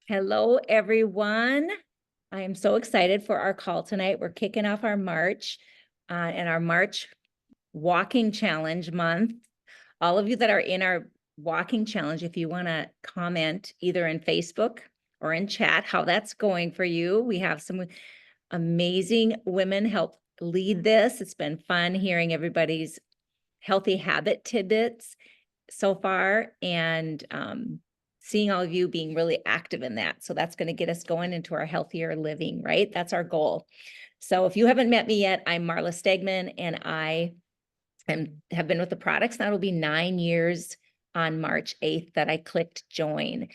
Hello, everyone. I am so excited for our call tonight. We're kicking off our March and our March walking challenge month. All of you that are in our walking challenge, if you want to comment either in Facebook or in chat how that's going for you. We have some amazing women help lead this. It's been fun hearing everybody's healthy habit tidbits so far, and seeing all of you being really active in that. So that's going to get us going into our healthier living, right? That's our goal. So if you haven't met me yet, I'm Marla Stegman, and I have been with the products. That'll be 9 years on March 8th that I clicked join.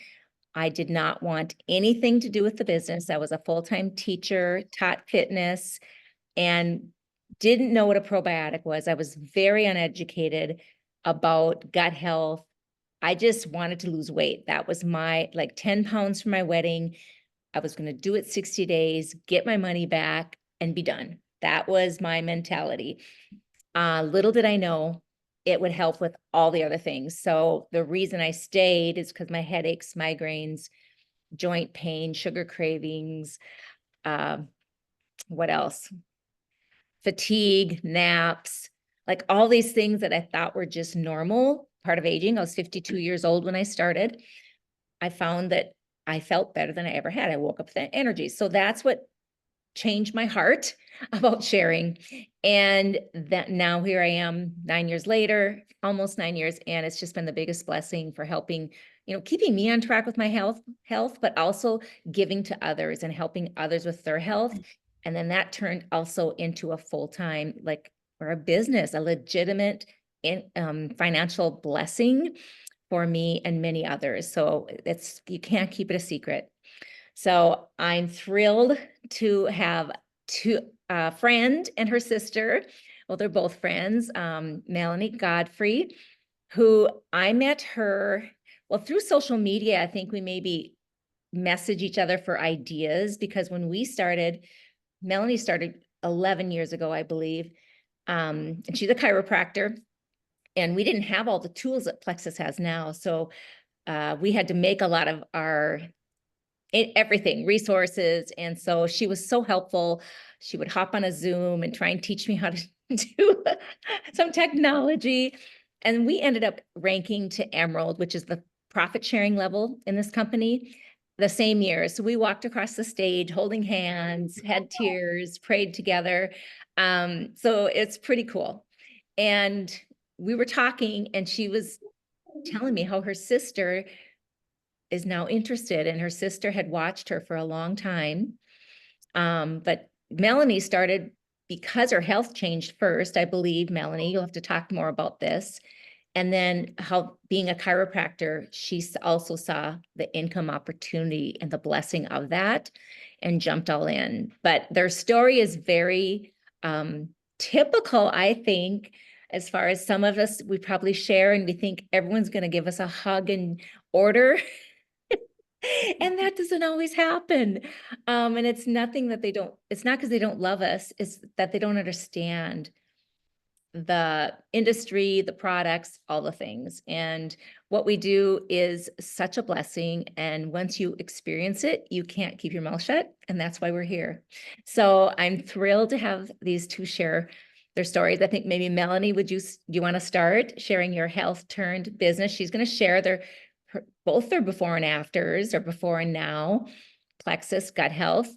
I did not want anything to do with the business. I was a full-time teacher, taught fitness, and didn't know what a probiotic was. I was very uneducated about gut health. I just wanted to lose weight. That was my 10 pounds for my wedding. I was going to do it 60 days, get my money back, and be done. That was my mentality. Little did I know it would help with all the other things. So the reason I stayed is because my headaches, migraines, joint pain, sugar cravings, what else? Fatigue, naps, like all these things that I thought were just normal, part of aging. I was 52 years old when I started. I found that I felt better than I ever had. I woke up with that energy. So that's what changed my heart about sharing. And that now here I am 9 years later, almost 9 years. And it's just been the biggest blessing for helping, keeping me on track with my health, but also giving to others and helping others with their health. And then that turned also into a full-time, or a business, a legitimate financial blessing for me and many others. So you can't keep it a secret. So I'm thrilled to have a friend and her sister. Well, they're both friends, Melanie Godfrey, who I met her, through social media. I think we maybe message each other for ideas, because when we started, Melanie started 11 years ago, I believe. And she's a chiropractor, and we didn't have all the tools that Plexus has now. So we had to make a lot of our everything, resources. And so she was so helpful. She would hop on a Zoom and try and teach me how to do some technology. And we ended up ranking to Emerald, which is the profit sharing level in this company, the same year. So we walked across the stage holding hands, had tears, prayed together. So it's pretty cool. And we were talking, and she was telling me how her sister is now interested, and her sister had watched her for a long time. But Melanie started because her health changed first, I believe. Melanie, you'll have to talk more about this. And then how being a chiropractor, she also saw the income opportunity and the blessing of that and jumped all in. But their story is very typical, I think, as far as some of us, we probably share and we think everyone's going to give us a hug and order. And that doesn't always happen. And it's nothing that it's not because they don't love us, it's that they don't understand the industry, the products, all the things. And what we do is such a blessing. And once you experience it, you can't keep your mouth shut. And that's why we're here. So I'm thrilled to have these two share their stories. I think maybe Melanie, you want to start sharing your health turned business? She's going to share both their before and afters, or before and now, Plexus gut health,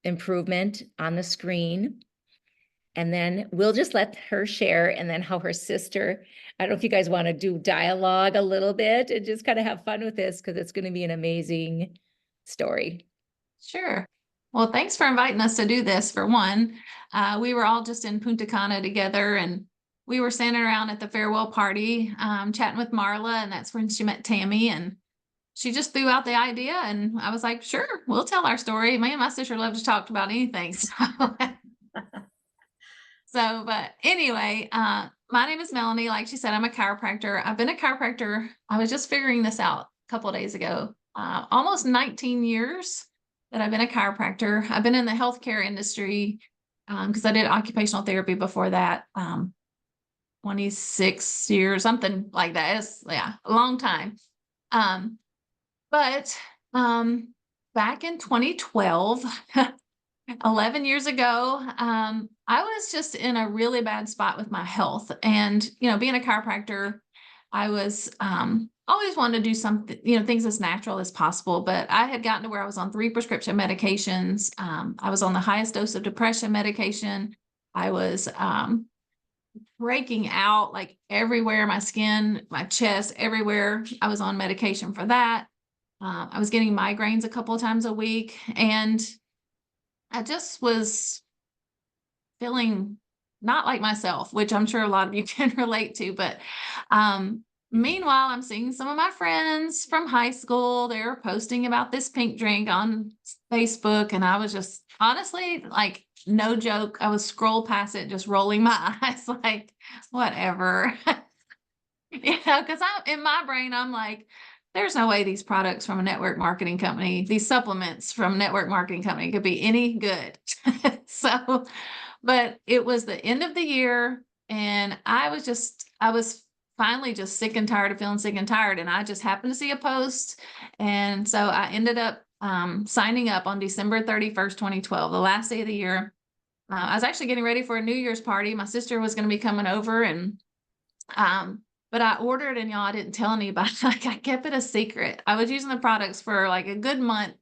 improvement on the screen. And then we'll just let her share, and then how her sister, I don't know if you guys want to do dialogue a little bit and just kind of have fun with this, because it's going to be an amazing story. Sure. Well, thanks for inviting us to do this. For one, we were all just in Punta Cana together, and we were standing around at the farewell party, chatting with Marla, and that's when she met Tammy, and she just threw out the idea, and I was like, sure, we'll tell our story. Me and my sister love to talk about anything. But anyway, my name is Melanie. Like she said, I'm a chiropractor. I've been a chiropractor. I was just figuring this out a couple of days ago. Almost 19 years that I've been a chiropractor. I've been in the healthcare industry because I did occupational therapy before that. 26 years, something like that. It's a long time. But back in 2012, 11 years ago, I was just in a really bad spot with my health. And, being a chiropractor, I was always wanted to do something, things as natural as possible. But I had gotten to where I was on 3 prescription medications. I was on the highest dose of depression medication. I was breaking out like everywhere, my skin, my chest, everywhere. I was on medication for that. I was getting migraines a couple of times a week. And I just was feeling not like myself, which I'm sure a lot of you can relate to. But meanwhile, I'm seeing some of my friends from high school. They're posting about this pink drink on Facebook. And I was just honestly, like, no joke, I was scroll past it, just rolling my eyes, like, whatever. Because I'm in my brain, I'm like, there's no way these products from a network marketing company, these supplements from a network marketing company could be any good. So, but it was the end of the year, and I was finally just sick and tired of feeling sick and tired. And I just happened to see a post. And so I ended up signing up on December 31st, 2012, the last day of the year. I was actually getting ready for a New Year's party. My sister was going to be coming over, and but I ordered, and y'all, I didn't tell anybody. Like, I kept it a secret. I was using the products for like a good month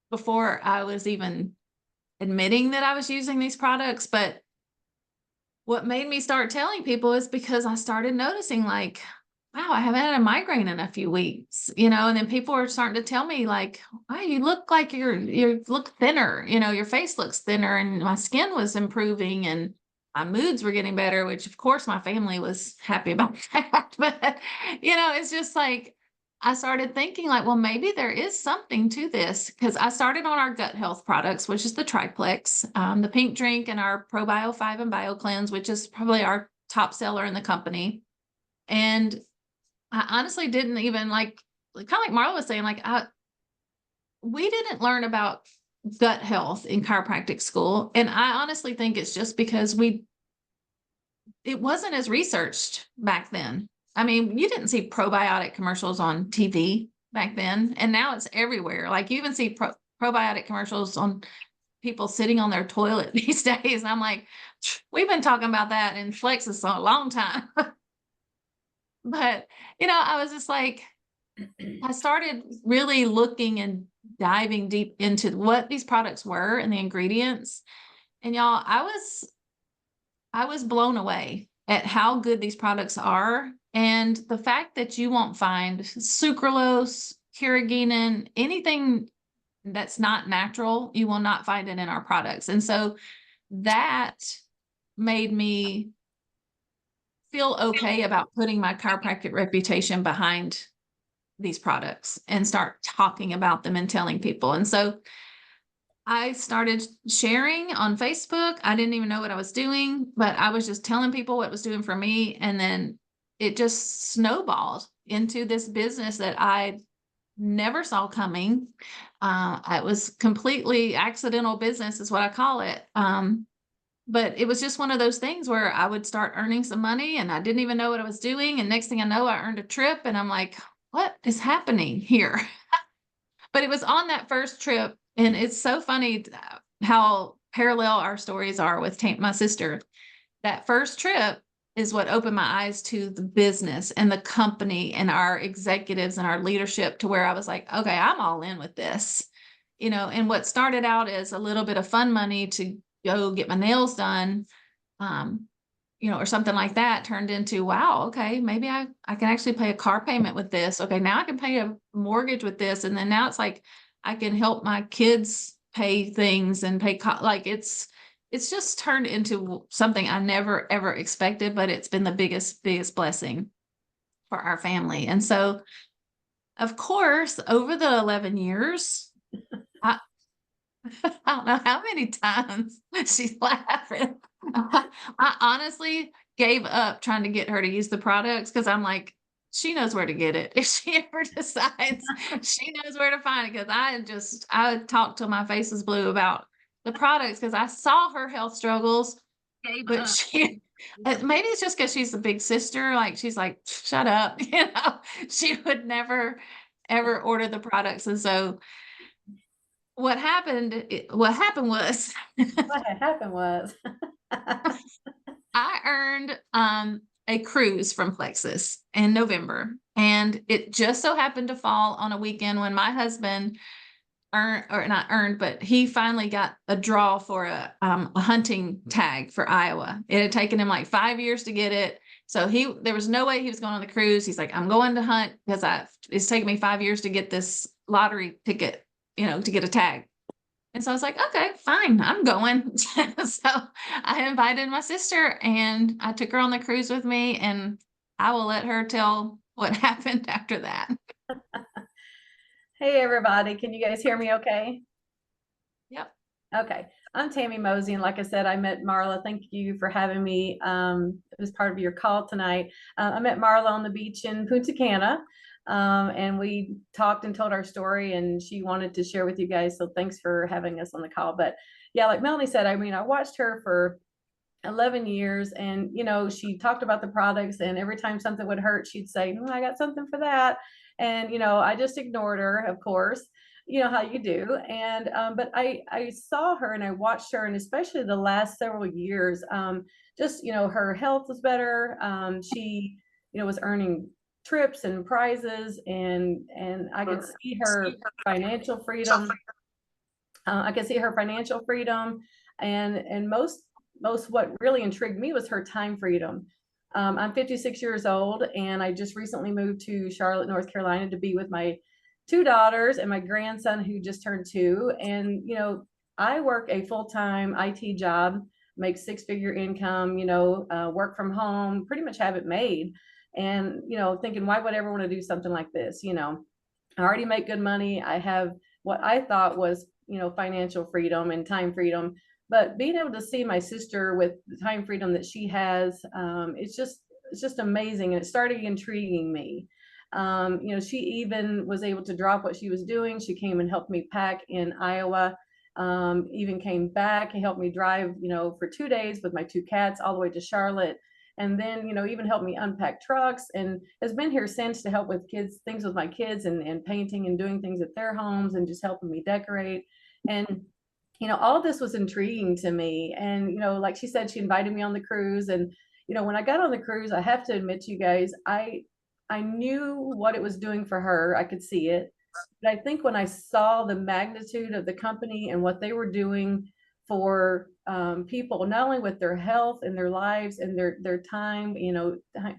before I was even admitting that I was using these products. But what made me start telling people is because I started noticing, like, wow, I haven't had a migraine in a few weeks, and then people are starting to tell me, like, wow, you look like you look thinner, your face looks thinner, and my skin was improving, and my moods were getting better, which of course my family was happy about that. But, it's just like, I started thinking, like, well, maybe there is something to this, because I started on our gut health products, which is the Triplex, the pink drink, and our Probio 5 and Bio Cleanse, which is probably our top seller in the company. And I honestly didn't even kind of like Marla was saying, like, we didn't learn about gut health in chiropractic school. And I honestly think it's just because it wasn't as researched back then. I mean, you didn't see probiotic commercials on TV back then, and now it's everywhere. Like, you even see probiotic commercials on people sitting on their toilet these days. And I'm like, we've been talking about that in Plexus a long time. But, I was just like, I started really looking and diving deep into what these products were and the ingredients. And y'all, I was blown away at how good these products are. And the fact that you won't find sucralose, carrageenan, anything that's not natural, you will not find it in our products. And so that made me feel okay about putting my chiropractic reputation behind these products and start talking about them and telling people. And so I started sharing on Facebook. I didn't even know what I was doing, but I was just telling people what it was doing for me. And then it just snowballed into this business that I never saw coming. It was completely accidental business, is what I call it. But it was just one of those things where I would start earning some money, and I didn't even know what I was doing. And next thing I know, I earned a trip, and I'm like, what is happening here? But it was on that first trip. And it's so funny how parallel our stories are with my sister. That first trip is what opened my eyes to the business and the company and our executives and our leadership, to where I was like, okay, I'm all in with this. And what started out as a little bit of fun money to go get my nails done, or something like that, turned into, wow, okay, maybe I can actually pay a car payment with this. Okay, now I can pay a mortgage with this. And then now it's like, I can help my kids pay things and pay, like, it's just turned into something I never, ever expected, but it's been the biggest blessing for our family. And so, of course, over the 11 years, I, I don't know how many times she's laughing. I honestly gave up trying to get her to use the products, because I'm like, she knows where to get it. If she ever decides, she knows where to find it. Because I talked till my face was blue about the products, because I saw her health struggles. But maybe it's just because she's the big sister. Like, she's like, shut up. She would never ever order the products. And so what happened, what happened was What had happened was, I earned a cruise from Plexus in November, and it just so happened to fall on a weekend when my husband earned, or not earned, but he finally got a draw for a hunting tag for Iowa. It had taken him like 5 years to get it. So there was no way he was going on the cruise. He's like, I'm going to hunt because it's taken me 5 years to get this lottery ticket, to get a tag. And so I was like, okay, fine, I'm going. So I invited my sister and I took her on the cruise with me, and I will let her tell what happened after that. hey, everybody, can you guys hear me okay? Yep. Okay, I'm Tammy Mosey, and like I said, I met Marla. Thank you for having me as part of your call tonight. I met Marla on the beach in Punta Cana, and we talked and told our story, and she wanted to share with you guys. So thanks for having us on the call. But yeah, like Melanie said, I mean, I watched her for 11 years, and she talked about the products, and every time something would hurt, she'd say, I got something for that. And I just ignored her, of course, how you do. And but I saw her and I watched her, and especially the last several years, just her health was better. She was earning trips and prizes, and I could see her financial freedom. I could see her financial freedom, and most what really intrigued me was her time freedom. I'm 56 years old, and I just recently moved to Charlotte, North Carolina, to be with my two daughters and my grandson who just turned 2. And I work a full-time IT job, make 6-figure income, work from home, pretty much have it made. And thinking, why would I ever want to do something like this? I already make good money. I have what I thought was financial freedom and time freedom, but being able to see my sister with the time freedom that she has, it's just amazing. And it started intriguing me. She even was able to drop what she was doing. She came and helped me pack in Iowa, even came back and helped me drive, for 2 days with my 2 cats all the way to Charlotte. And then, even helped me unpack trucks, and has been here since to help with things with my kids, and painting and doing things at their homes, and just helping me decorate. And all of this was intriguing to me. And like she said, she invited me on the cruise. And when I got on the cruise, I have to admit to you guys, I knew what it was doing for her. I could see it. But I think when I saw the magnitude of the company and what they were doing for people, not only with their health and their lives and their time,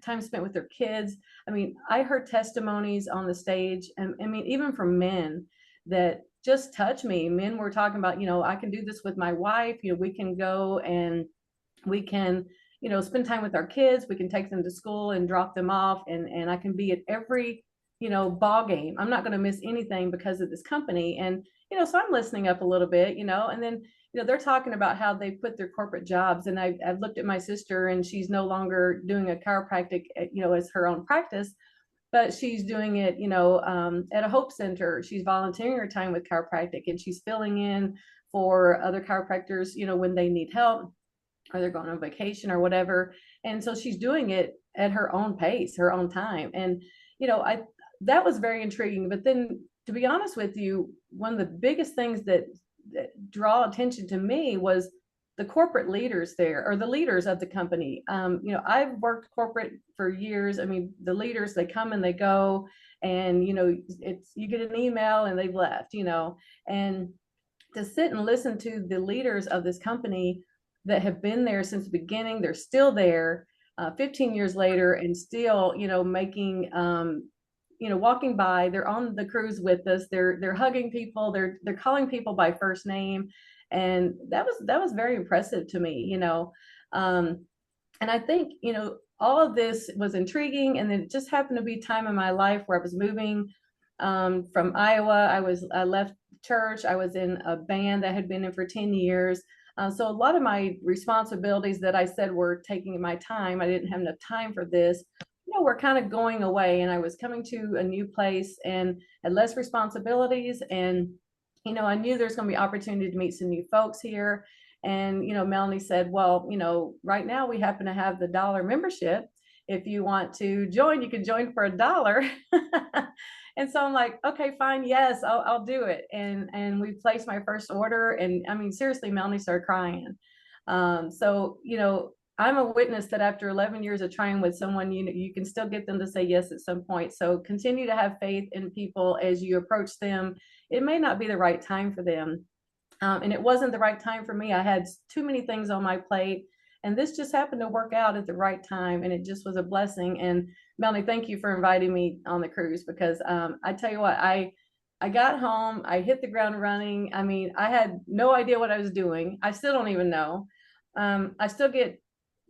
time spent with their kids. I mean, I heard testimonies on the stage, and I mean, even from men that just touch me. Men were talking about, I can do this with my wife. We can go and we can, spend time with our kids. We can take them to school and drop them off, and I can be at every, ball game. I'm not going to miss anything because of this company. And, so I'm listening up a little bit, and then, they're talking about how they put their corporate jobs. And I've looked at my sister, and she's no longer doing a chiropractic, as her own practice, but she's doing it, at a Hope Center. She's volunteering her time with chiropractic, and she's filling in for other chiropractors, when they need help or they're going on vacation or whatever. And so she's doing it at her own pace, her own time. And, that was very intriguing. But then, to be honest with you, one of the biggest things that draw attention to me was the corporate leaders there, or the leaders of the company. I've worked corporate for years. I mean, the leaders, they come and they go, and you get an email and they've left, and to sit and listen to the leaders of this company that have been there since the beginning, they're still there 15 years later, and still making walking by, they're on the cruise with us, they're hugging people, they're calling people by first name. And that was very impressive to me. And I think all of this was intriguing. And then it just happened to be time in my life where I was moving from Iowa. I left church. I was in a band that had been in for 10 years. So a lot of my responsibilities that I said were taking my time, I didn't have enough time for this, were kind of going away. And I was coming to a new place and had less responsibilities. And I knew there's going to be opportunity to meet some new folks here. And, Melanie said, well, right now we happen to have the $1 membership. If you want to join, you can join for $1. And so I'm like, okay, fine. Yes, I'll do it. And we placed my first order. And I mean, seriously, Melanie started crying. So, I'm a witness that after 11 years of trying with someone, you can still get them to say yes at some point. So continue to have faith in people as you approach them. It may not be the right time for them. And it wasn't the right time for me. I had too many things on my plate. And this just happened to work out at the right time. And it just was a blessing. And Melanie, thank you for inviting me on the cruise, because I tell you what, I got home, I hit the ground running. I mean, I had no idea what I was doing. I still don't even know. I still get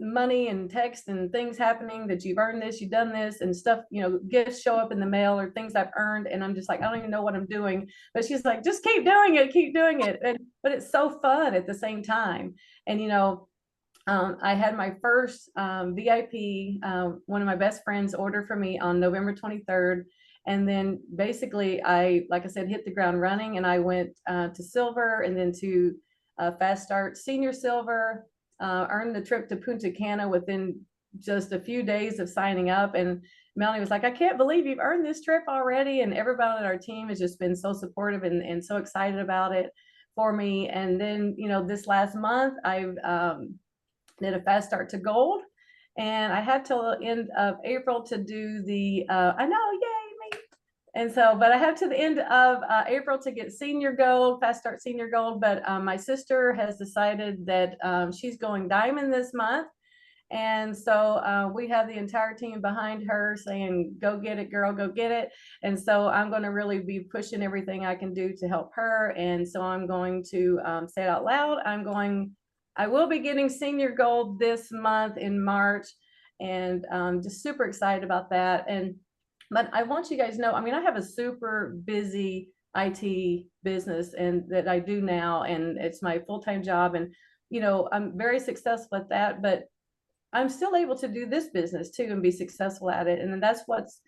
money and text and things happening that you've earned this, you've done this, and stuff, gifts show up in the mail or things I've earned. And I'm just like, I don't even know what I'm doing. But she's like, just keep doing it, keep doing it. But it's so fun at the same time. And, I had my first VIP, one of my best friends order for me on November 23rd. And then basically like I said, hit the ground running, and I went to silver, and then to fast start senior silver, earned the trip to Punta Cana within just a few days of signing up. And Melanie was like, I can't believe you've earned this trip already. And everybody on our team has just been so supportive and so excited about it for me. And then, this last month, I've did a fast start to gold, and I had till the end of April to do the I know, yay me. And so, but I have to the end of April to get senior gold, fast start senior gold. But my sister has decided that she's going diamond this month. And so we have the entire team behind her saying, go get it, girl, go get it. And so I'm going to really be pushing everything I can do to help her. And so I'm going to say it out loud. I will be getting senior gold this month in March, and just super excited about that. But I want you guys to know, I mean, I have a super busy IT business and that I do now, and it's my full-time job. And, I'm very successful at that, but I'm still able to do this business too and be successful at it. And that's what's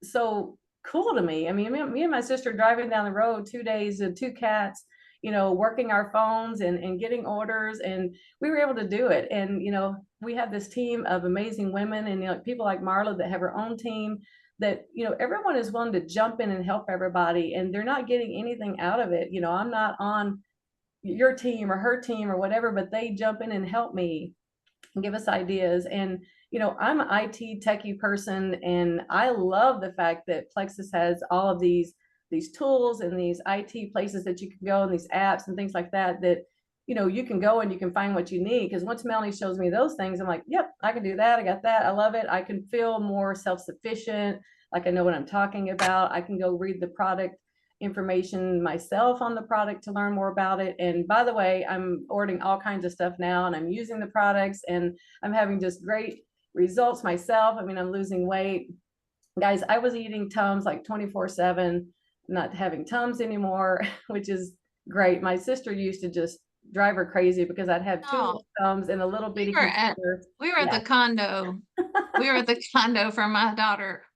so cool to me. I mean, me and my sister driving down the road 2 days and 2 cats, working our phones and getting orders, and we were able to do it. And, we have this team of amazing women, and, people like Marla that have her own team that, everyone is willing to jump in and help everybody, and they're not getting anything out of it. I'm not on your team or her team or whatever, but they jump in and help me and give us ideas. And, I'm an IT techie person, and I love the fact that Plexus has all of these tools and these IT places that you can go, and these apps and things like that, you can go and you can find what you need. Because once Melanie shows me those things, I'm like, yep, I can do that. I got that. I love it. I can feel more self-sufficient. Like I know what I'm talking about. I can go read the product information myself on the product to learn more about it. And by the way, I'm ordering all kinds of stuff now, and I'm using the products, and I'm having just great results myself. I mean, I'm losing weight. Guys, I was eating Tums like 24/7, not having Tums anymore, which is great. My sister used to just drive her crazy because I'd have 2 little Tums in a little bitty container. We were at the condo. We were at the condo for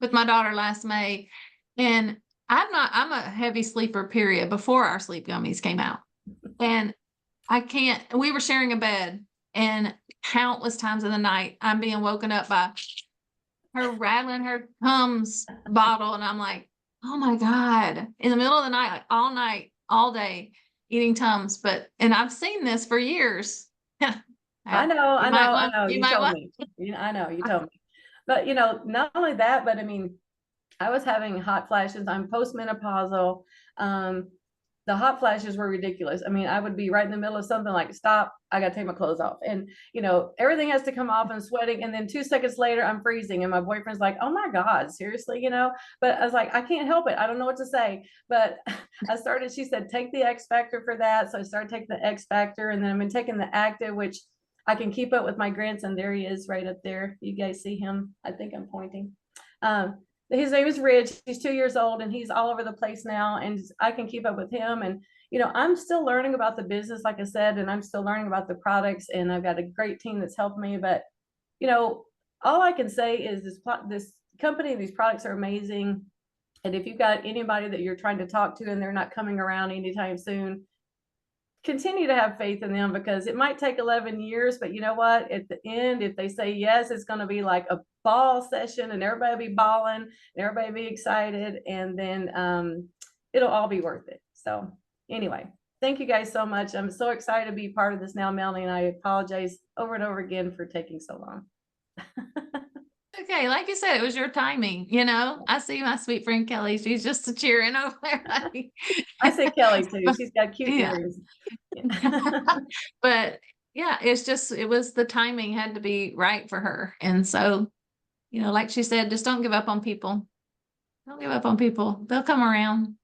with my daughter last May. And I'm a heavy sleeper, period, before our sleep gummies came out. And we were sharing a bed, and countless times in the night, I'm being woken up by her rattling her Tums bottle. And I'm like, oh my God, in the middle of the night, like night, all day, eating Tums. And I've seen this for years. I know. You told me. I know, you told me. But, not only that, but I mean, I was having hot flashes. I'm postmenopausal. The hot flashes were ridiculous. I mean, I would be right in the middle of something like, stop, I got to take my clothes off. And, everything has to come off, and sweating. And then 2 seconds later, I'm freezing. And my boyfriend's like, oh my God, seriously, But I was like, I can't help it. I don't know what to say. But she said, take the X Factor for that. So I started taking the X Factor, and then I've been taking the Active, which I can keep up with my grandson. There he is right up there. You guys see him? I think I'm pointing. His name is Rich. He's 2 years old, and he's all over the place now, and I can keep up with him. And, I'm still learning about the business, like I said, and I'm still learning about the products, and I've got a great team that's helped me. But, all I can say is this company, these products are amazing. And if you've got anybody that you're trying to talk to and they're not coming around anytime soon, continue to have faith in them, because it might take 11 years, but you know what? At the end, if they say yes, it's going to be like a ball session, and everybody will be balling, and everybody will be excited, and then it'll all be worth it. So anyway, thank you guys so much. I'm so excited to be part of this now, Melanie, and I apologize over and over again for taking so long. Okay, like you said, it was your timing. You know, I see my sweet friend Kelly. She's just cheering over there. I say Kelly too. She's got cute Yeah. earrings. But yeah, it was the timing had to be right for her. And so, you know, like she said, just don't give up on people. Don't give up on people. They'll come around.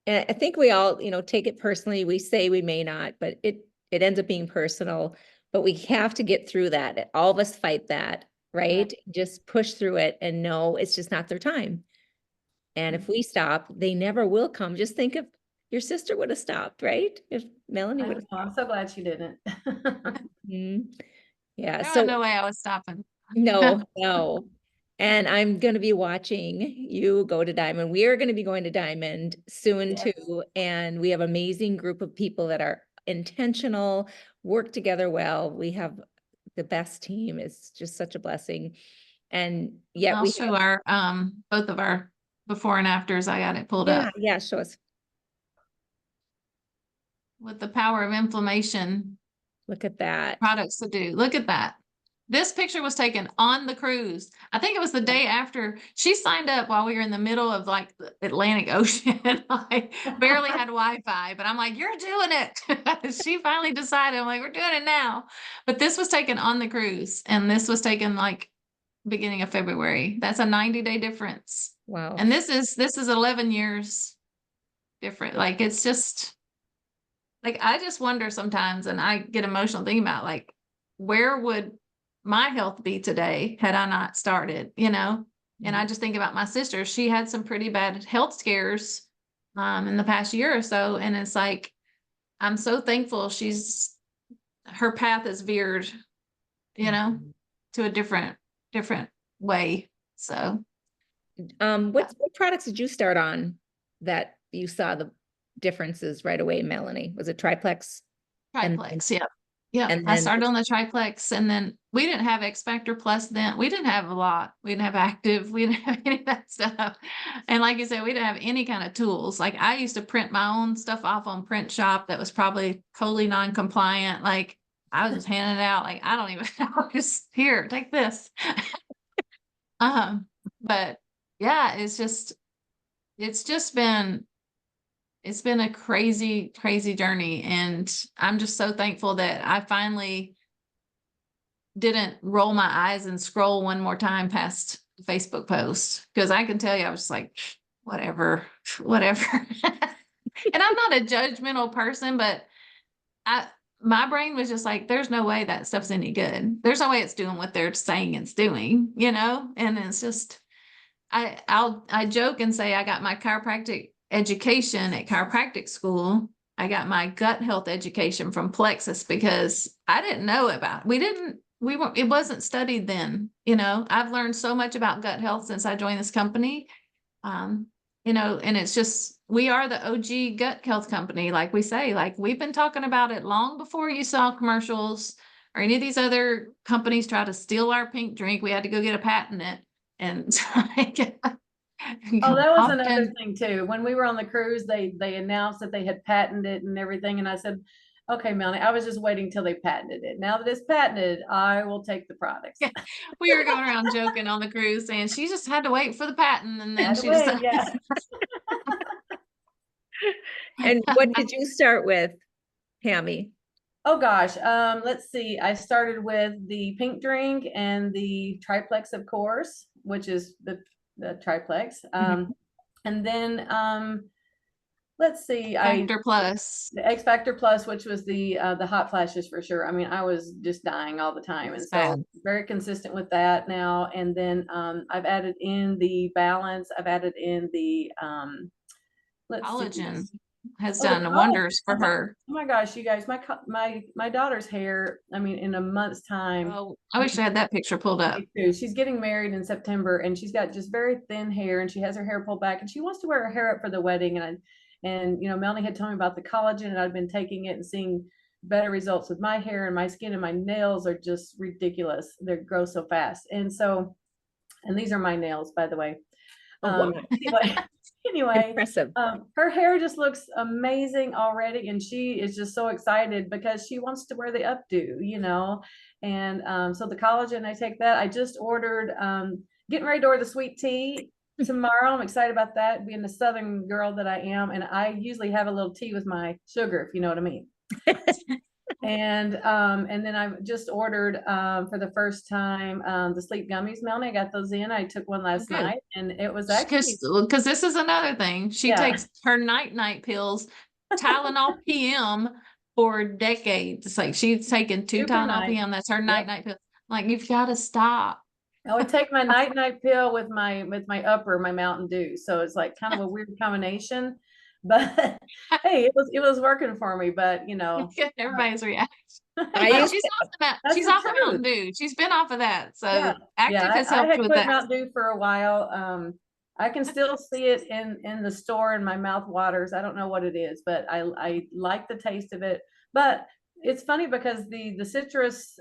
And I think we all, take it personally. We say we may not, but it ends up being personal. But we have to get through that. All of us fight that, right? Just push through it and know it's just not their time. And if we stop, they never will come. Just think if your sister would have stopped, right? If Melanie would have. I'm so glad she didn't. Yeah. There was So no way I was stopping. no. And I'm going to be watching you go to Diamond. We are going to be going to Diamond soon too. And we have an amazing group of people that are intentional, work together well. We have the best team. It's just such a blessing. And yet I'll show our both of our before and afters. I got it pulled up. Yeah, show us. With the power of inflammation. Look at that. Products to do. Look at that. This picture was taken on the cruise. I think it was the day after she signed up while we were in the middle of like the Atlantic Ocean. I barely had Wi-Fi, but I'm like, you're doing it. She finally decided. I'm like, we're doing it now. But this was taken on the cruise, and this was taken like beginning of February. That's a 90-day difference. Wow. And this is 11 years different. Like, it's just like, I just wonder sometimes, and I get emotional thinking about like, where would my health be today had I not started, And I just think about my sister. She had some pretty bad health scares in the past year or so. And it's like, I'm so thankful her path has veered, to a different way. So what products did you start on that you saw the differences right away, Melanie? Was it Triplex? Triplex, yeah. Yeah, And I then started on the Triplex, and then we didn't have X Factor Plus then. We didn't have a lot. We didn't have Active. We didn't have any of that stuff. And like you said, we didn't have any kind of tools. Like, I used to print my own stuff off on Print Shop that was probably totally non-compliant. Like, I was just handing it out. Like, I don't even know. Just here, take this. But yeah, it's been a crazy, crazy journey. And I'm just so thankful that I finally didn't roll my eyes and scroll one more time past the Facebook post. Because I can tell you, I was just like, whatever. And I'm not a judgmental person, but my brain was just like, there's no way that stuff's any good. There's no way it's doing what they're saying it's doing, And it's just, I joke and say I got my chiropractic education at chiropractic school. I got my gut health education from Plexus because I didn't know about it wasn't studied then. I've learned so much about gut health since I joined this company. And it's just, we are the OG gut health company. Like we say, like, we've been talking about it long before you saw commercials or any of these other companies try to steal our pink drink. We had to go get a patent it. And oh, that was another thing too. When we were on the cruise, they announced that they had patented it and everything. And I said, okay, Melanie, I was just waiting till they patented it. Now that it's patented, I will take the products. Yeah. We were going around joking on the cruise saying she just had to wait for the patent, and then she decided. Yeah. And what did you start with, Tammy? Oh gosh, let's see. I started with the pink drink and the Triplex, of course, which is the Triplex. And then let's see, Factor Plus, the X Factor Plus, which was the hot flashes for sure. I mean, I was just dying all the time, and so very consistent with that now. And then I've added in the balance. I've added in the collagen. Has done wonders for her. Oh my gosh, you guys, my daughter's hair, I mean, in a month's time. Oh, I wish I had that picture pulled up. She's getting married in September, and she's got just very thin hair, and she has her hair pulled back, and she wants to wear her hair up for the wedding. And, Melanie had told me about the collagen, and I'd been taking it and seeing better results with my hair and my skin, and my nails are just ridiculous. They grow so fast. And these are my nails, by the way. Oh, wow. Anyway, Impressive. her hair just looks amazing already, and she is just so excited because she wants to wear the updo, and so the collagen, I take that. I just ordered, getting ready to order the sweet tea tomorrow. I'm excited about that, being the Southern girl that I am, and I usually have a little tea with my sugar, if you know what I mean. And then I've just ordered for the first time the sleep gummies, Melanie. I got those in. I took one last night, and it was actually, because this is another thing. She takes her night pills, Tylenol PM, for decades. It's like she's taken 2 Tylenol PM. That's her night pill. Like, you've got to stop. I would take my night pill with my my Mountain Dew. So it's like kind of a weird combination, but hey, it was working for me. But everybody's reaction. She's off of Mountain Dew. She's been off of that. So Active has I helped had with quit that. Mountain Dew for a while. I can still see it in the store, and my mouth waters. I don't know what it is, but I like the taste of it. But it's funny because the citrus,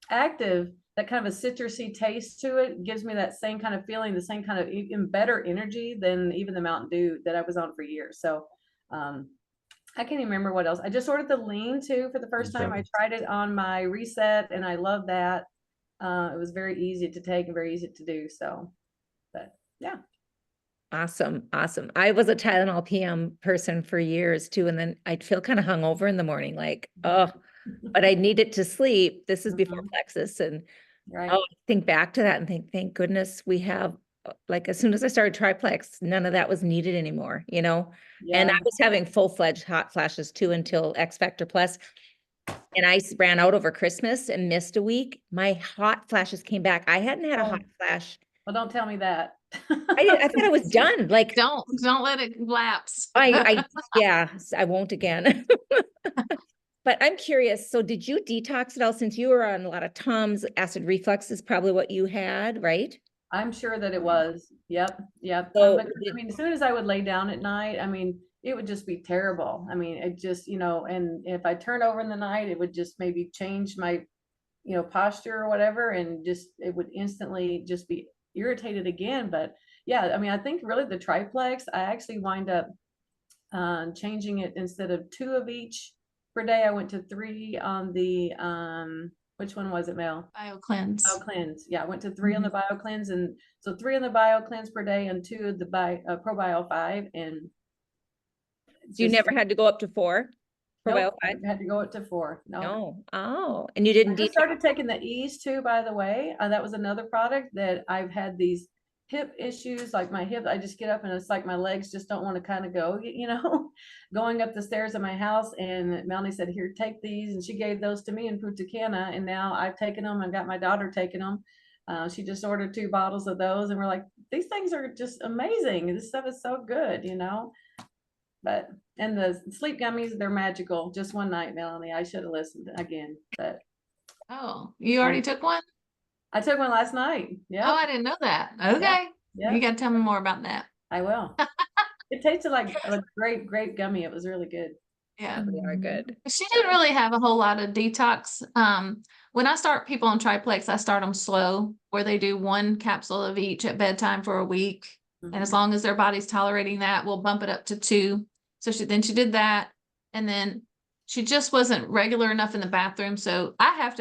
Active, that kind of a citrusy taste to it gives me that same kind of feeling, the same kind of even better energy than even the Mountain Dew that I was on for years. So I can't even remember what else. I just ordered the lean too for the first time. I tried it on my reset, and I love that. It was very easy to take and very easy to do. So, but yeah. Awesome. I was a Tylenol PM person for years too. And then I'd feel kind of hungover in the morning, like, oh, but I needed to sleep. This is before Plexus. And I think back to that and think, thank goodness we have, like, as soon as I started Triplex, none of that was needed anymore, and I was having full-fledged hot flashes too until X Factor Plus. And I ran out over Christmas and missed a week. My hot flashes came back. I hadn't had a hot flash. Well, don't tell me that. I thought I was done. Like, don't let it lapse. Yeah, I won't again. But I'm curious. So did you detox at all, since you were on a lot of Tums? Acid reflux is probably what you had, right? I'm sure that it was. Yep. So as soon as I would lay down at night, it would just be terrible. It just, and if I turned over in the night, it would just maybe change my, posture or whatever. And just, it would instantly just be irritated again. But yeah, I think really the triplex, I actually wind up changing it. Instead of 2 of each per day, I went to 3 on the, which one was it, Mel? BioCleanse. BioCleanse. Yeah, I went to 3 on the BioCleanse, and so 3 on the BioCleanse per day and 2 of the ProBio 5. And you never had to go up to 4? Nope, I had to go up to 4. No. Oh, and you didn't. I started taking the Ease too, by the way. That was another product that I've had these hip issues, like my hip. I just get up and it's like my legs just don't want to kind of go, going up the stairs of my house. And Melanie said, "Here, take these," and she gave those to me in Punta Cana. And now I've taken them. I've got my daughter taking them. She just ordered 2 bottles of those, and we're like, these things are just amazing. This stuff is so good, But and the sleep gummies, they're magical. Just one night, Melanie. I should have listened again. But you already took one? I took one last night. Yeah. Oh, I didn't know that. Okay. You got to tell me more about that. I will. It tasted like a great gummy. It was really good. Yeah, they are good. She didn't really have a whole lot of detox. When I start people on Triplex, I start them slow, where they do 1 capsule of each at bedtime for a week. And as long as their body's tolerating that, we'll bump it up to 2. So she did that, and then she just wasn't regular enough in the bathroom. So I have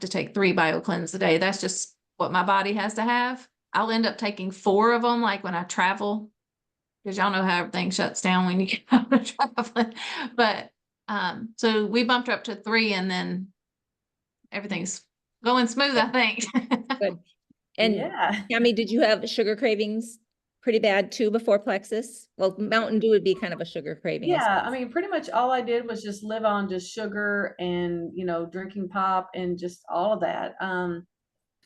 to take 3 BioCleanse a day. That's just what my body has to have. I'll end up taking 4 of them, like when I travel, because y'all know how everything shuts down when you get out of traveling. But so we bumped her up to 3, and then everything's going smooth, I think. Good. And Tammy, did you have sugar cravings pretty bad too before Plexus? Well, Mountain Dew would be kind of a sugar craving. Yeah, pretty much all I did was just live on just sugar and, drinking pop and just all of that.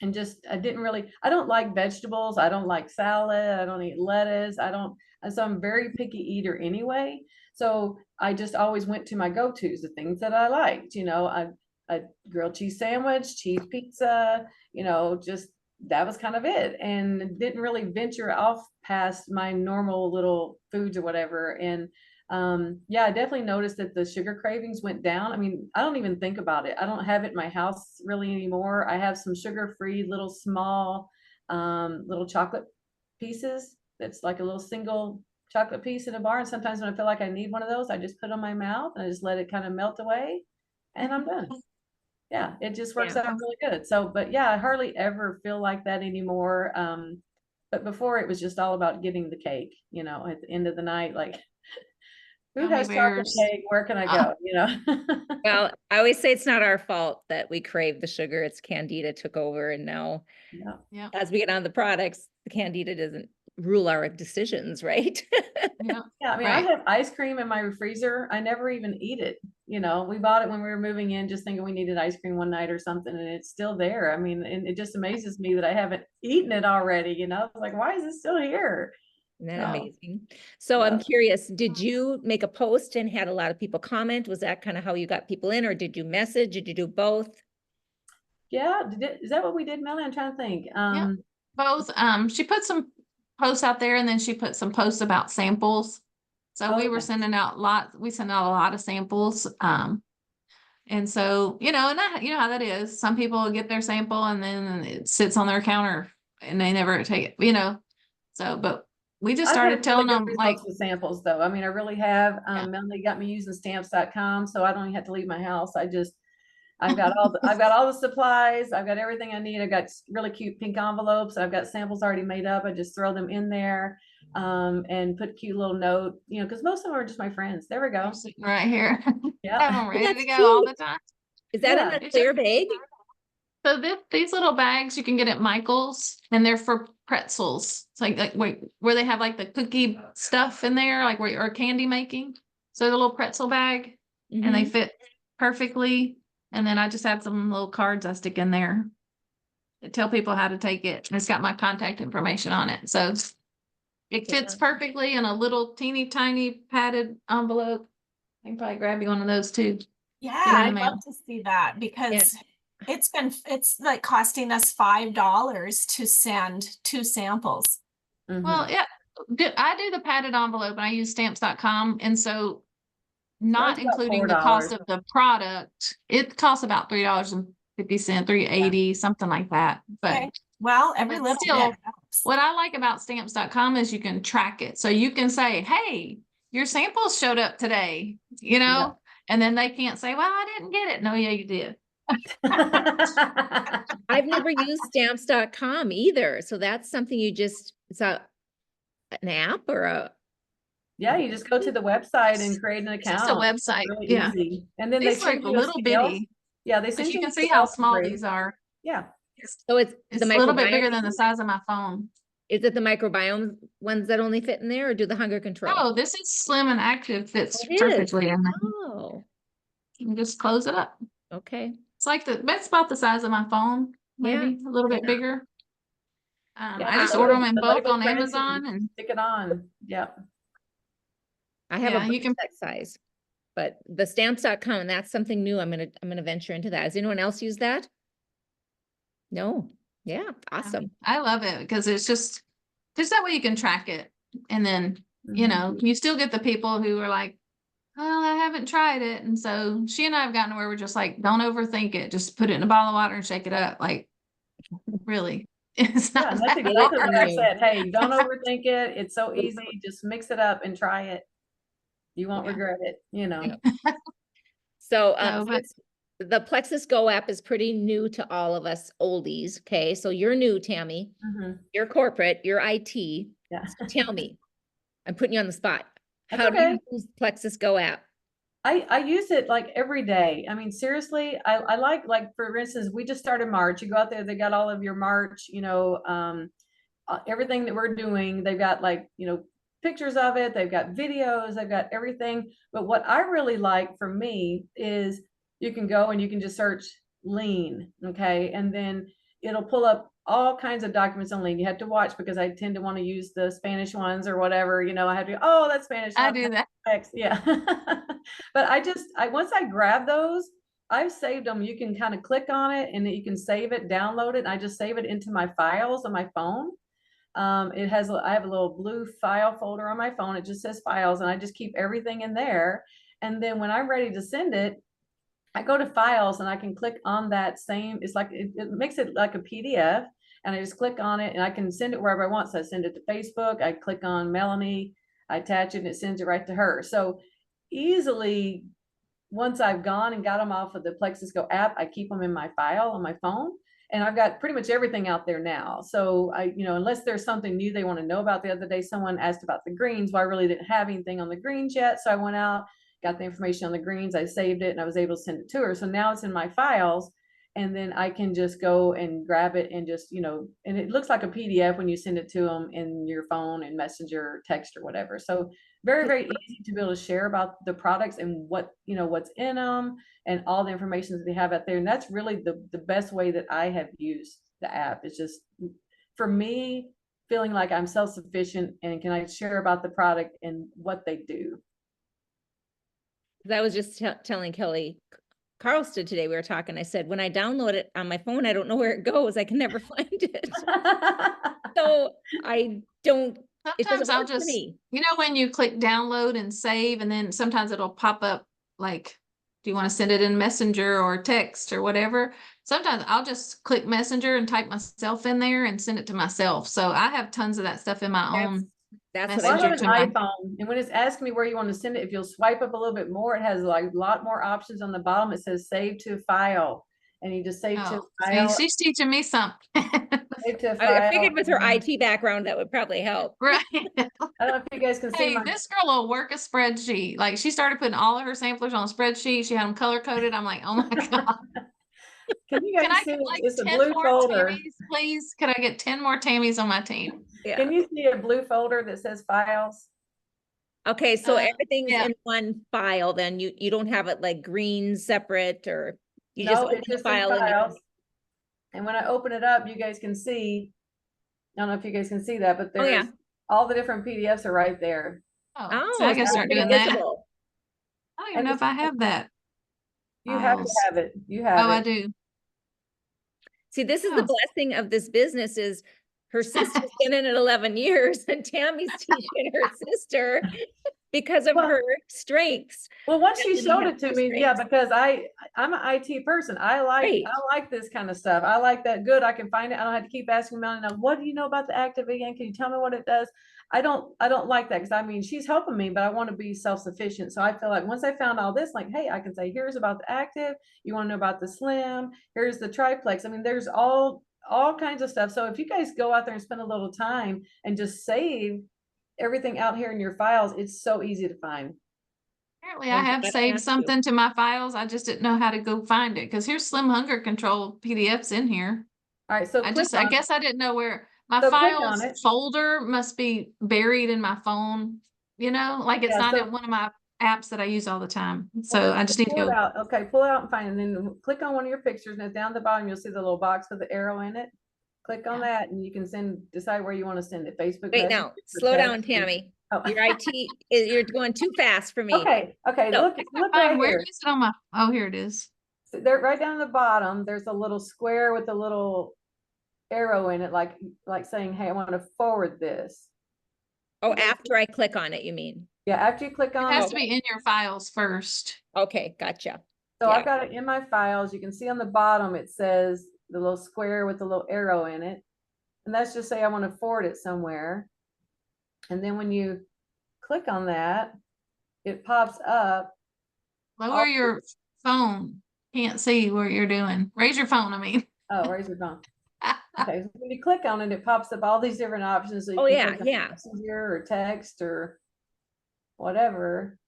And just, I don't like vegetables. I don't like salad. I don't eat lettuce. So I'm a very picky eater anyway. So I just always went to my go-tos, the things that I liked, a grilled cheese sandwich, cheese pizza, just that was kind of it, and didn't really venture off past my normal little foods or whatever. And yeah, I definitely noticed that the sugar cravings went down. I mean, I don't even think about it. I don't have it in my house really anymore. I have some sugar-free little small little chocolate pieces. That's like a little single chocolate piece in a bar. And sometimes when I feel like I need one of those, I just put it on my mouth and I just let it kind of melt away, and I'm done. Yeah, it just works Yeah. out really good. So, but yeah, I hardly ever feel like that anymore. But before it was just all about getting the cake, at the end of the night, like, who Gummy has chocolate bears. cake? Where can I Uh, go? Well, I always say it's not our fault that we crave the sugar. It's Candida took over, and now Yeah. yeah, as we get on the products, the Candida doesn't rule our decisions, right? yeah. Yeah, I mean, I Right. have ice cream in my freezer. I never even eat it. We bought it when we were moving in, just thinking we needed ice cream one night or something, and it's still there. I mean, and it just amazes me that I haven't eaten it already. Like, why is it still here? Isn't that So, amazing? So I'm yeah. curious, did you make a post and had a lot of people comment? Was that kind of how you got people in, or did you message? Did you do both? Yeah, is that what we did, Melanie? I'm trying to think. Yeah. Both. She put some posts out there and then she put some posts about samples. So we were Okay. sending out we sent out a lot of samples. And so, you know how that is. Some people get their sample and then it sits on their counter and they never take it, So, but we just I've had started really telling good them like, results with samples though. I mean, I really have. yeah, Melanie got me using stamps.com, so I don't even have to leave my house. I've got all the supplies. I've got everything I need. I've got really cute pink envelopes. I've got samples already made up. I just throw them in there, and put a cute little note, because most of them are just my friends. There we go. I'm sitting right here. Have Yeah. them ready That's to go all cute. the time. Is that in Yeah. a clear bag? So these little bags you can get at Michael's, and they're for pretzels. It's like where they have like the cookie stuff in there, like where or candy making. So the little pretzel bag, and they Mhm. fit perfectly. And then I just have some little cards I stick in there that tell people how to take it. And it's got my contact information on it, so it fits Yeah. perfectly in a little teeny tiny padded envelope. I can probably grab you one of those too. Yeah, Get in the I'd mail. love to see that because it's like costing us $5 to send 2 samples. Well, Mhm. yeah, I do the padded envelope and I use stamps.com. And so Mine's not about including the cost $4. of the product, it costs about $3.50, $3.80, something like that. Okay. But Well, every but little still, bit helps. what I like about stamps.com is you can track it. So you can say, hey, your samples showed up today, Yeah. and then they can't say, well, I didn't get it. No, yeah, you did. I've never used stamps.com either. So that's something it's an app or a, Yeah, you just go to the website and create an It's just a account. website. Really Yeah. easy. And then they These are send like a you a little scale. bitty, Yeah, they but send you you can a see how scale for small free. these are. Yeah. so it's the It's a little bit bigger than microbiome. the size of my phone. Is it the microbiome ones that only fit in there, or do the hunger control? Oh, this is slim and active. Fits It is. perfectly in there. Oh, You can just close it up. okay. It's like that's about the size of my phone, Yeah. maybe a little bit Yeah. bigger. Yeah, I just so order them in somebody bulk with on prints and Amazon, and stick it on. Yeah. I have yeah, a you can. that size, but the stamps.com, that's something new. I'm gonna venture into that. Has anyone else used that? No. Yeah, awesome. I love it because it's just that way you can track it, and then Mhm. you still get the people who are like, well, I haven't tried it. And so she and I have gotten to where we're just like, don't overthink it. Just put it in a bottle of water and shake it up. Like, really, it's Yeah, not and that's that exactly what I hard. said. Hey, don't overthink it. It's so easy. Just mix it up and try it. You won't Yeah. regret it, Yeah. So, So, but since the Plexus Go app is pretty new to all of us oldies. Okay, so you're new, Tammy. Mhm. You're corporate, you're IT. Yeah. So tell me, I'm putting you on the spot. That's How do okay. you use Plexus Go app? I use it like every day. I mean, seriously, I like for instance, we just started March. You go out there, they got all of your March, everything that we're doing. They've got like, pictures of it, they've got videos, they've got everything. But what I really like for me is you can go and you can just search lean, okay? And then it'll pull up all kinds of documents on lean. You have to watch because I tend to want to use the Spanish ones or whatever, I have to, oh, that's Spanish. I do that. Yeah. But I once I grab those, I've saved them. You can kind of click on it and then you can save it, download it. And I just save it into my files on my phone. It has, I have a little blue file folder on my phone. It just says files, and I just keep everything in there. And then when I'm ready to send it, I go to files and I can click on that same, it's like, it makes it like a PDF, and I just click on it and I can send it wherever I want. So I send it to Facebook, I click on Melanie, I attach it and it sends it right to her. So easily, once I've gone and got them off of the Plexus Go app, I keep them in my file on my phone. And I've got pretty much everything out there now. So I, unless there's something new they want to know about. The other day, someone asked about the greens. Well, I really didn't have anything on the greens yet. So I went out, got the information on the greens, I saved it, and I was able to send it to her. So now it's in my files, and then I can just go and grab it and just, and it looks like a PDF when you send it to them in your phone and Messenger, text, or whatever. So very, very easy to be able to share about the products and what's in them and all the information that they have out there. And that's really the best way that I have used the app. It's just, for me, feeling like I'm self-sufficient and can I share about the product and what they do. I was just telling Kelly Carlston today, we were talking, I said, when I download it on my phone, I don't know where it goes. I can never find it. So I don't, it Sometimes doesn't I'll work for just, me. when you click download and save, and then sometimes it'll pop up like, do you want to send it in Messenger or text or whatever? Sometimes I'll just click Messenger and type myself in there and send it to myself. So I have tons of that stuff in my own. That's what Well, I Messenger have to an my- iPhone, and when it's asking me where you want to send it, if you'll swipe up a little bit more, it has like a lot more options on the bottom. It says save to file, and you just save to Oh, file. see, she's teaching me something. Save to I file. figured with her and then- IT background, that would probably help. Right. I don't know if you guys can see Hey, my. this girl will work a spreadsheet. Like, she started putting all of her samplers on a spreadsheet. She had them color coded. I'm like, oh my God. Can you guys Can I see? get like It's a 10 blue more folder. Tammys, please? Can I get 10 more Tammys on my team? Yeah. Can you see a blue folder that says files? Okay, so everything's yeah. in one file, then you don't have it like green separate, or you just No, open it's the just in file and you files. And when I open it up, you guys can see, I don't know if you guys can see that, but Oh, yeah. there's all the different PDFs are right there. Oh, so I can it's start pretty doing that. visible. I don't even know if I have that. You have to Files. have it. You have Oh, it. I do. See, this is the Oh. blessing of this business is her sister's been in it 11 years and Tammy's teaching her sister because of Well- her strengths. Well, once she Melanie showed has it to her me, yeah, strengths. because I'm an IT person. Right. I like this kind of stuff. I like that. Good. I can find it. I don't have to keep asking Melanie, now, what do you know about the active again? Can you tell me what it does? I don't like that, because I mean, she's helping me, but I want to be self-sufficient. So I feel like once I found all this, like, hey, I can say, here's about the active. You want to know about the slim? Here's the triplex. I mean, there's all kinds of stuff. So if you guys go out there and spend a little time and just save everything out here in your files, it's so easy to find. Apparently, I have I saved have to. something to my files. I just didn't know how to go find it, because here's Slim Hunger Control PDFs in here. All right. So I click on it. guess I didn't know where my So click on files it. folder must be buried in my phone, like it's Yeah, not so- in one of my apps that I use all the time. Well, So I just need to pull it go. out. Okay, pull it out and find it. And then click on one of your pictures, and down the bottom, you'll see the little box with the arrow in it. Click on that, and you can decide where you want to send it. Facebook. Wait, Messenger, now, or slow down, text. Tammy. Oh. Your IT, you're going too fast for me. Okay, No, look right Where here. is it on my? Oh, here it is. So there, right down the bottom, there's a little square with a little arrow in it, like saying, hey, I want to forward this. Oh, after I click on it, you mean? Yeah, after you click It on has it. to be in your files first. Okay, gotcha. So Yeah. I've got it in my files. You can see on the bottom, it says the little square with the little arrow in it. And that's just say I want to forward it somewhere. And then when you click on that, it pops up. Lower your phone. Can't see what you're doing. Raise your phone, I mean. Oh, where's your phone? Okay, so when you click on it, it pops up all these different options. So you Oh, can yeah, click on yeah. Messenger or text or whatever.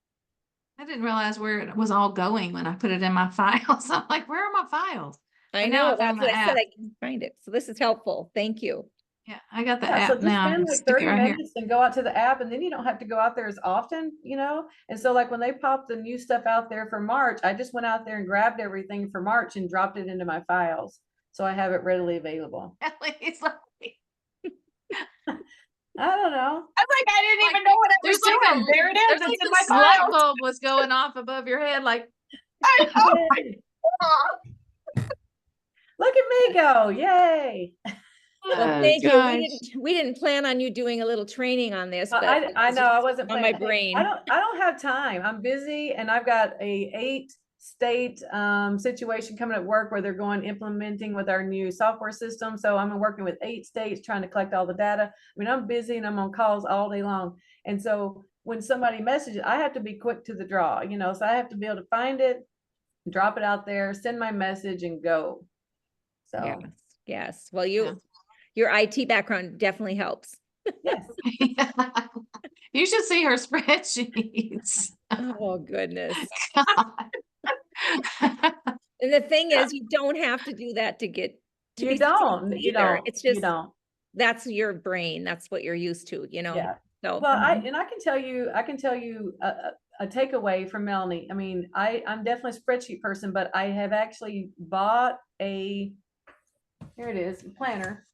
I didn't realize where it was all going when I put it in my files. I'm like, where are my files? I But now know, I found that's what the I said, app. I can find it. So this is helpful. Thank you. Yeah, I got the Yeah, so app just now. I spend can like stick it 30 right here. minutes and go out to the app, and then you don't have to go out there as often, And so like when they popped the new stuff out there for March, I just went out there and grabbed everything for March and dropped it into my files. So I have it readily available. It's like, I don't know. I was like, I didn't Like, even know what I was there's like doing. There it is. there's It's like in this my light files. bulb was going off above your head. Like, I know. Yay. Look at me go. Yay. Well, Oh, thank you. gosh. We didn't plan on you doing a little training on this, Well, but I it's know I just wasn't on my planning. brain. I don't have time. I'm busy and I've got a 8-state situation coming at work where they're going implementing with our new software system. So I'm working with 8 states trying to collect all the data. I mean, I'm busy and I'm on calls all day long. And so when somebody messages, I have to be quick to the draw, you know, so I have to be able to find it, drop it out there, send my message and go. So Yes, yes. Well, Yeah. your IT background definitely helps. yes. You should see her spreadsheets. Oh, goodness. God. And the thing is, you don't have to do that to get to You be don't, successful you either. don't, It's you just, don't. that's your brain. That's what you're used to, you know? Yeah. So, Well, I can tell you a takeaway from Melanie. I mean, I'm definitely a spreadsheet person, but I have actually bought here it is, a planner.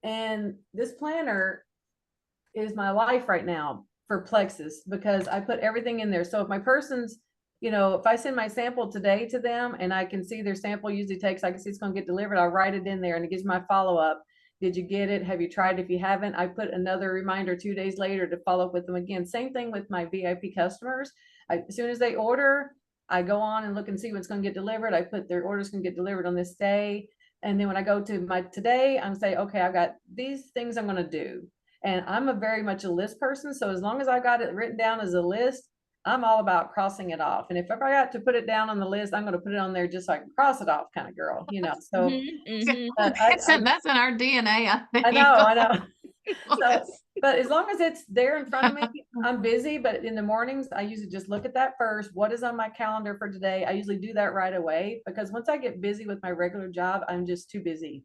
And this planner is my life right now for Plexus because I put everything in there. So if my person's, you know, if I send my sample today to them and I can see their sample usually takes, I can see it's going to get delivered, I'll write it in there and it gives my follow-up. Did you get it? Have you tried it? If you haven't, I put another reminder 2 days later to follow up with them again. Same thing with my VIP customers. As soon as they order, I go on and look and see what's going to get delivered. I put their orders can get delivered on this day. And then when I go to my today, I'm saying, okay, I've got these things I'm going to do. And I'm a very much a list person. So as long as I got it written down as a list, I'm all about crossing it off. And if I got to put it down on the list, I'm going to put it on there just so I can cross it off kind of girl, you know. So That's in our DNA, I think. I know. So, but as long as it's there in front of me, I'm busy. But in the mornings, I usually just look at that first. What is on my calendar for today? I usually do that right away because once I get busy with my regular job, I'm just too busy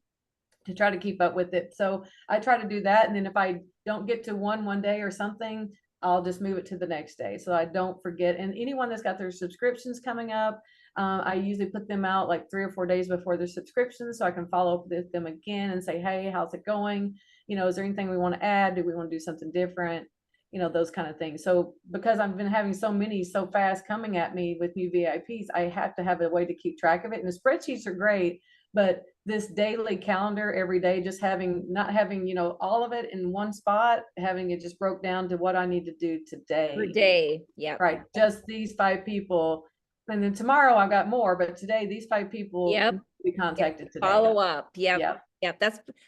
to try to keep up with it. So I try to do that. And then if I don't get to one day or something, I'll just move it to the next day. So I don't forget. And anyone that's got their subscriptions coming up, I usually put them out like 3 or 4 days before their subscriptions so I can follow up with them again and say, hey, how's it going? You know, is there anything we want to add? Do we want to do something different? You know, those kind of things. So because I've been having so many so fast coming at me with new VIPs, I have to have a way to keep track of it. And the spreadsheets are great, but this daily calendar every day, just not having, you know, all of it in one spot, having it just broke down to what I need to do today. per day. Yeah. Right. Just these 5 people. And then tomorrow I've got more, but today these 5 people Yep. be contacted today. Follow up. Yep. Yep. Yep.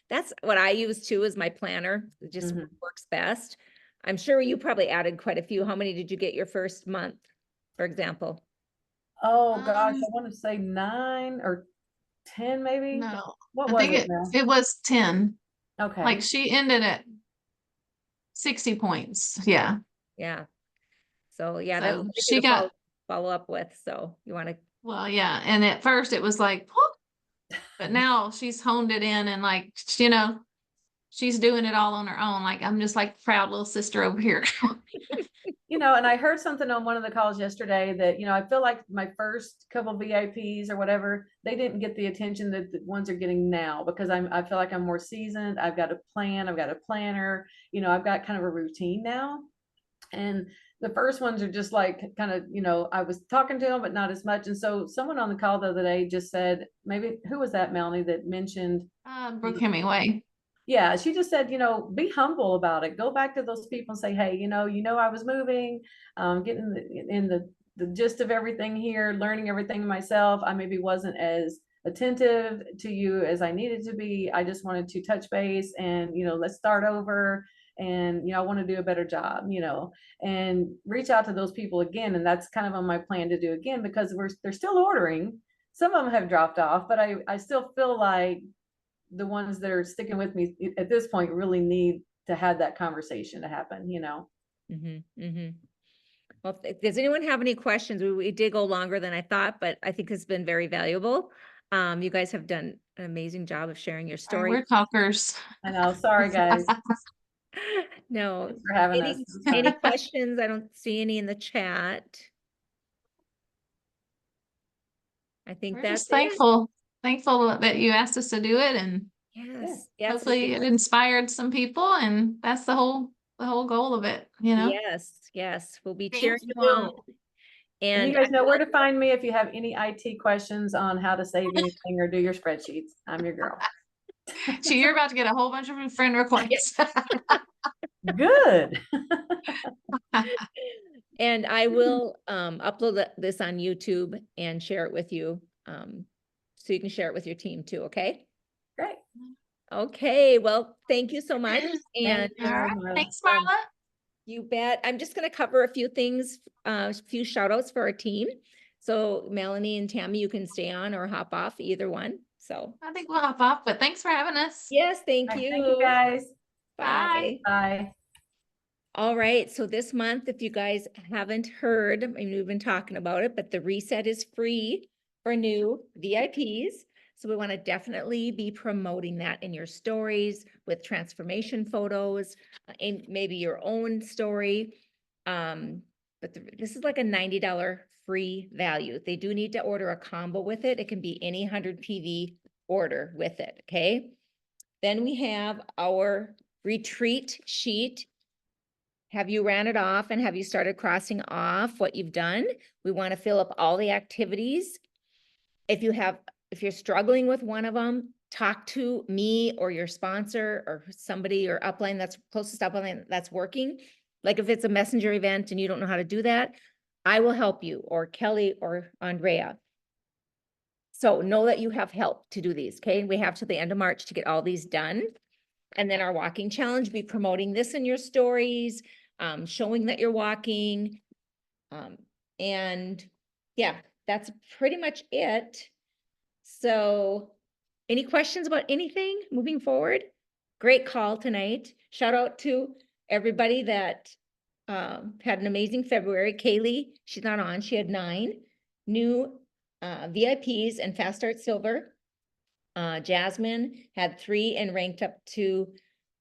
That's what I use too as my planner. It just Mhm. works best. I'm sure you probably added quite a few. How many did you get your first month, for example? Oh gosh, Um, I want to say 9 or 10 maybe. No, What I was think it now? it was 10. Okay. Like she ended at 60 points. Yeah. Yeah. So yeah, So that's easy she to got, follow up with. So you want to, well, yeah. And at first it was like, whoop, but now she's honed it in and like, you know, she's doing it all on her own. Like, I'm just like proud little sister over here. You know, and I heard something on one of the calls yesterday that, you know, I feel like my first couple VIPs or whatever, they didn't get the attention that the ones are getting now because I feel like I'm more seasoned. I've got a plan. I've got a planner, you know, I've got kind of a routine now. And the first ones are just like kind of, you know, I was talking to them, but not as much. And so someone on the call the other day just said, maybe, who was that, Melanie, that mentioned Brooke Hemingway. yeah, she just said, you know, be humble about it. Go back to those people and say, hey, you know, I was moving, getting in the gist of everything here, learning everything myself. I maybe wasn't as attentive to you as I needed to be. I just wanted to touch base and, you know, let's start over. And, you know, I want to do a better job, you know, and reach out to those people again. And that's kind of on my plan to do again, because they're still ordering. Some of them have dropped off, but I still feel like the ones that are sticking with me at this point really need to have that conversation to happen, you know? Well, does anyone have any questions? We did go longer than I thought, but I think it's been very valuable. You guys have done an amazing job of sharing your story. We're talkers. I know. Sorry, guys. No, Thanks for having us. any questions? I don't see any in the chat. I think We're that's just thankful that you asked us to do it, and Yes. Yes. hopefully it inspired some people, and that's the whole goal of it, you know. Yes. Yes. We'll be Thank cheering you you. on. And you And guys know where to find me if you have any IT questions on how to save anything or do your spreadsheets. I'm your girl. So you're about to get a whole bunch of friend requests. Good. and I will upload this on YouTube and share it with you. So you can share it with your team too, okay? Great. Okay, well, thank you so much. And you. All right. Marla. Thanks, Marla. you bet. I'm just gonna cover a few things, a few shout outs for our team. So Melanie and Tammy, you can stay on or hop off, either one. So, I think we'll hop off, but thanks for having us. yes, thank All right, you. thank you guys. Bye. Bye. All right, so this month, if you guys haven't heard, I mean, we've been talking about it, but the reset is free for new VIPs. So we want to definitely be promoting that in your stories with transformation photos, and maybe your own story. But this is like a $90 free value. They do need to order a combo with it. It can be any 100 PV order with it, okay? Then we have our retreat sheet. Have you ran it off and have you started crossing off what you've done? We want to fill up all the activities. If you're struggling with one of them, talk to me or your sponsor or somebody or upline that's closest upline that's working. Like if it's a messenger event and you don't know how to do that, I will help you, or Kelly or Andrea. So know that you have help to do these, okay? We have to the end of March to get all these done. And then our walking challenge, be promoting this in your stories, showing that you're walking. And yeah, that's pretty much it. So any questions about anything moving forward? Great call tonight. Shout out to everybody that had an amazing February. Kaylee, she's not on, she had 9 new VIPs and Fast Start Silver. Jasmine had 3 and ranked up to,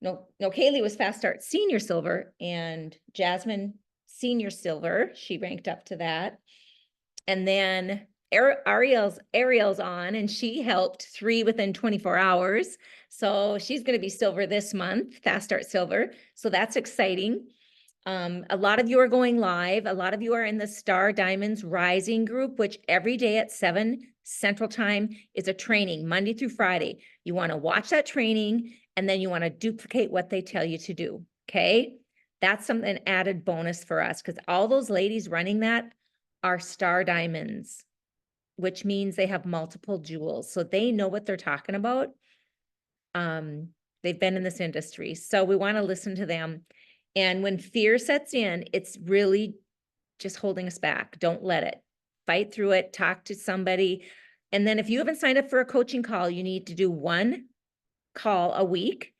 no, Kaylee was Fast Start Senior Silver and Jasmine Senior Silver. She ranked up to that. And then Ariel's on and she helped 3 within 24 hours. So she's going to be silver this month, Fast Start Silver. So that's exciting. A lot of you are going live. A lot of you are in the Star Diamonds Rising group, which every day at 7 Central Time is a training, Monday through Friday. You want to watch that training and then you want to duplicate what they tell you to do. Okay. That's an added bonus for us because all those ladies running that are Star Diamonds, which means they have multiple jewels. So they know what they're talking about. They've been in this industry. So we want to listen to them. And when fear sets in, it's really just holding us back. Don't let it. Fight through it, talk to somebody. And then if you haven't signed up for a coaching call, you need to do 1 call a week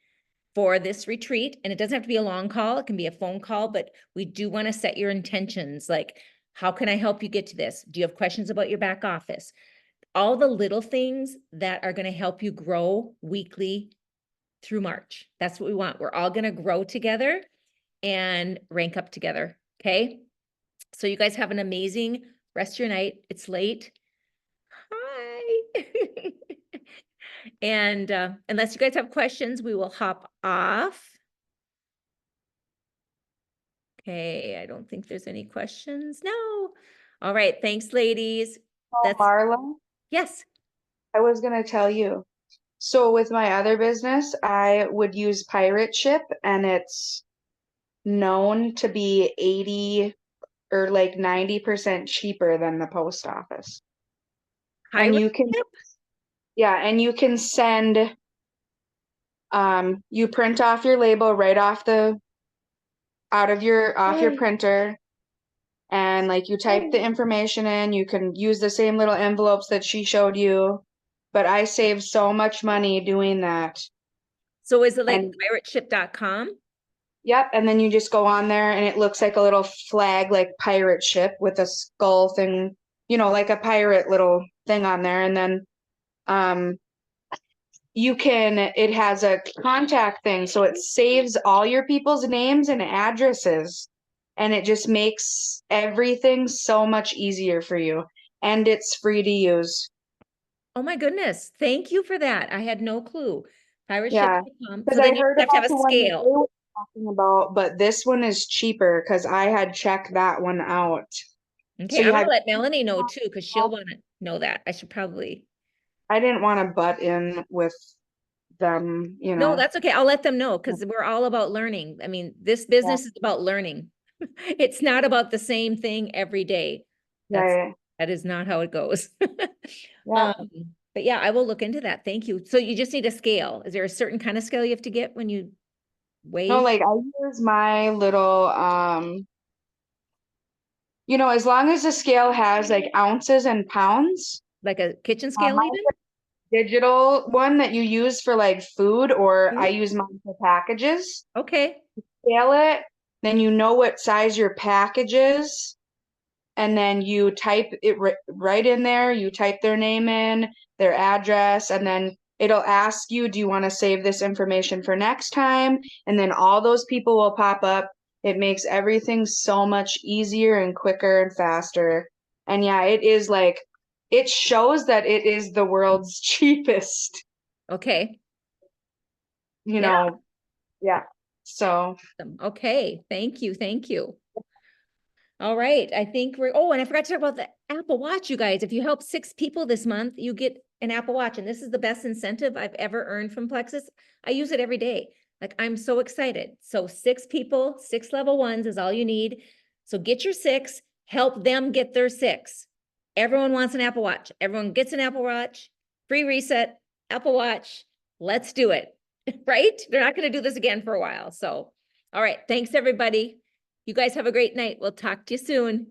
for this retreat. And it doesn't have to be a long call. It can be a phone call, but we do want to set your intentions. Like, how can I help you get to this? Do you have questions about your back office? All the little things that are going to help you grow weekly through March. That's what we want. We're all going to grow together and rank up together. Okay. So you guys have an amazing rest of your night. It's late. Hi. And unless you guys have questions, we will hop off. Okay. I don't think there's any questions. No. All right. Thanks, ladies. Oh, Marla, Yes. I was gonna tell you. So with my other business, I would use Pirate Ship and it's known to be 80 or like 90% cheaper than the post office. And you can, yeah, and you can send, you print off your label right off off your printer. And like you type the information in, you can use the same little envelopes that she showed you. But I saved so much money doing that. So is it like And- pirateship.com? Yep, and then you just go on there and it looks like a little flag, like pirate ship with a skull thing, like a pirate little thing on there. And then it has a contact thing, so it saves all your people's names and addresses. And it just makes everything so much easier for you. And it's free to use. Oh my goodness. Thank you for that. I had no clue. Yeah, Pirateship.com. because So I then you heard have to about have the a one that they scale. were talking about, but this one is cheaper because I had checked that one out. Okay, you I'm gonna have- let Melanie know too, because she'll want to know that. I should probably. I didn't want to butt in with them, you No, know. that's okay. I'll let them know because we're all about learning. I mean, this business is about learning. It's not about the same thing every day. Right. That is not how it goes. Yeah. But yeah, I will look into that. Thank you. So you just need a scale. Is there a certain kind of scale you have to get when you weigh? No, like I use my little as long as the scale has like ounces and pounds, Like a kitchen scale my even? digital one that you use for like food, or I Mhm. use mine for packages. Okay. Scale it, then you know what size your package is, and then you type it right in there. You type their name in, their address, and then it'll ask you, do you want to save this information for next time? And then all those people will pop up. It makes everything so much easier and quicker and faster. And yeah, it is like, it shows that it is the world's cheapest, Okay. you Yeah. know. Yeah. So Okay. Thank you. Thank you. All right. I think oh, and I forgot to talk about the Apple Watch, you guys. If you help 6 people this month, you get an Apple Watch. And this is the best incentive I've ever earned from Plexus. I use it every day. Like, I'm so excited. So 6 people, 6 level 1s is all you need. So get your 6, help them get their 6. Everyone wants an Apple Watch. Everyone gets an Apple Watch. Free reset, Apple Watch. Let's do it. Right? They're not going to do this again for a while. So, all right. Thanks, everybody. You guys have a great night. We'll talk to you soon.